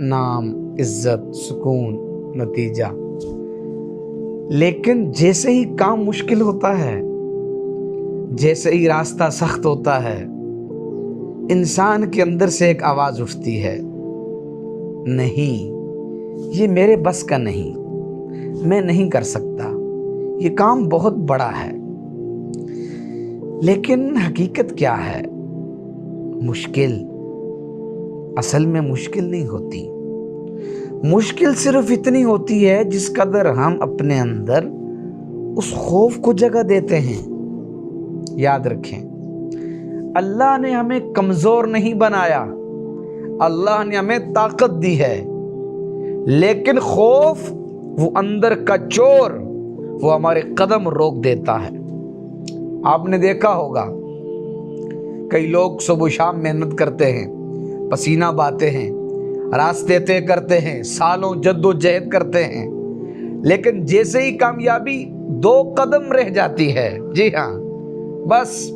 نام، عزت، سکون، نتیجہ۔ لیکن جیسے ہی کام مشکل ہوتا ہے، جیسے ہی راستہ سخت ہوتا ہے، انسان کے اندر سے ایک آواز اٹھتی ہے، نہیں، یہ میرے بس کا نہیں، میں نہیں کر سکتا، یہ کام بہت بڑا ہے۔ لیکن حقیقت کیا ہے؟ مشکل اصل میں مشکل نہیں ہوتی۔ مشکل صرف اتنی ہوتی ہے جس قدر ہم اپنے اندر اس خوف کو جگہ دیتے ہیں۔ یاد رکھیں، اللہ نے ہمیں کمزور نہیں بنایا، اللہ نے ہمیں طاقت دی ہے، لیکن خوف، وہ اندر کا چور، وہ ہمارے قدم روک دیتا ہے۔ آپ نے دیکھا ہوگا کئی لوگ صبح و شام محنت کرتے ہیں، پسینہ بہاتے ہیں، راستے طے کرتے ہیں، سالوں جد و جہد کرتے ہیں، لیکن جیسے ہی کامیابی 2 قدم رہ جاتی ہے، جی ہاں، بس